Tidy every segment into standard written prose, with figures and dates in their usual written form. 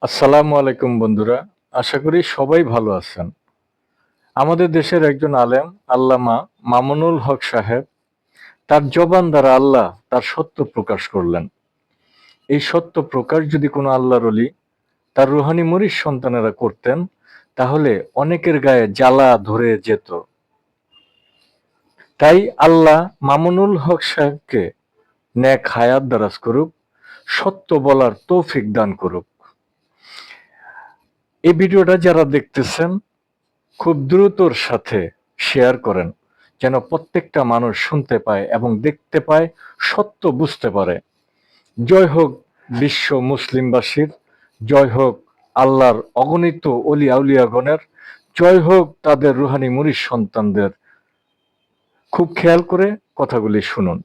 আসসালামু আলাইকুম বন্ধুরা, আশা করি সবাই ভালো আছেন। আমাদের দেশের একজন আলেম আল্লামা মামুনুল হক সাহেব তার জবান দ্বারা আল্লাহ তার সত্য প্রকাশ করলেন। এই সত্য প্রকাশ যদি কোনো আল্লাহর ওলি তার রুহানি মুরিদ সন্তানেরা করতেন, তাহলে অনেকের গায়ে জ্বালা ধরে যেত। তাই আল্লাহ মামুনুল হক সাহেবকে নেক হায়াত দারাজ করুক, সত্য বলার তৌফিক দান করুক। এই ভিডিওটা যারা দেখতেছেন খুব দ্রুতর সাথে শেয়ার করেন, যেন প্রত্যেকটা মানুষ শুনতে পায় এবং দেখতে পায়, সত্য বুঝতে পারে। জয় হোক বিশ্ব মুসলিমবাসীর, জয় হোক আল্লাহর অগণিত অলি আউলিয়াগণের, জয় হোক তাদের রুহানি মুরিদ সন্তানদের। খুব খেয়াল করে কথাগুলি শুনুন।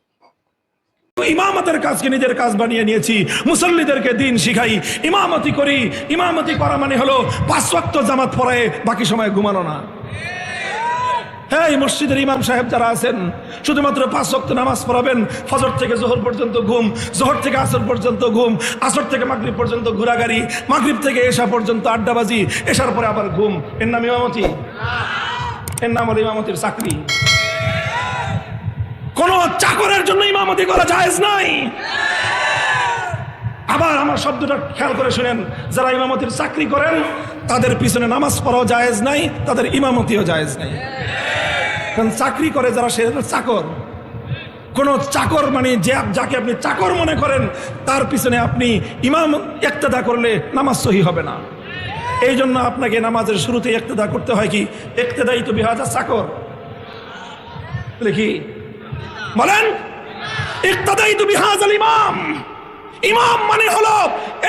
ইমামতের কাজকে নিজের কাজ বানিয়ে নিয়েছি, মুসল্লিদেরকে দিন শিখাই, ইমামতি করি। ইমামতি করা মানে হলো 5 ওয়াক্ত জামাত পড়ায় বাকি সময় ঘুমানো না। হ্যাঁ, এই মসজিদের ইমাম সাহেব যারা আছেন শুধুমাত্র 5 ওয়াক্ত নামাজ পড়াবেন, ফজর থেকে জোহর পর্যন্ত ঘুম, জোহর থেকে আসর পর্যন্ত ঘুম, আসর থেকে মাগরিব পর্যন্ত ঘোরাঘুরি, মাগরিব থেকে এশা পর্যন্ত আড্ডাবাজি, এশার পরে আবার ঘুম। এর নাম ইমামতি? এর নাম হলো ইমামতির চাকরি। কোন চাকরের জন্য ইমামতি করা জায়েজ নাই। আবার আমার শব্দটা খেয়াল করে শুনেন, যারা ইমামতির চাকরি করেন তাদের পিছনে নামাজ পড়াও জায়েজ নাই, তাদের ইমামতিও জায়েজ নাই। কারণ চাকরি করে যারা, সে চাকর। কোন চাকর মানে যাকে আপনি চাকর মনে করেন তার পিছনে আপনি ইমাম ইক্তেদা করলে নামাজ সহি হবে না। এই জন্য আপনাকে নামাজের শুরুতে ইক্তেদা করতে হয়। কি ইক্তেদাই তো বিহাজা চাকর লিখি বলেন, ইক্তাদাইতু বিহাযাল ইমাম। ইমাম মানে হলো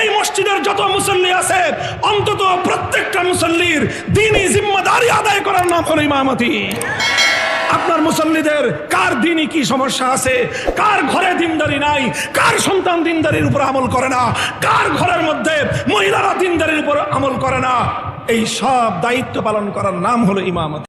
এই মসজিদের যত মুসল্লি আছে অন্তত প্রত্যেকটা মুসল্লির দ্বীনি জিম্মাদারি আদায় করার নাম হলো ইমামতি। আপনার মুসল্লিদের কার দ্বীনি কি সমস্যা আছে, কার ঘরে দিনদারি নাই, কার সন্তান দিনদারির উপর আমল করে না, কার ঘরের মধ্যে মহিলারা দিনদারির উপর আমল করে না, এই সব দায়িত্ব পালন করার নাম হলো ইমামতি।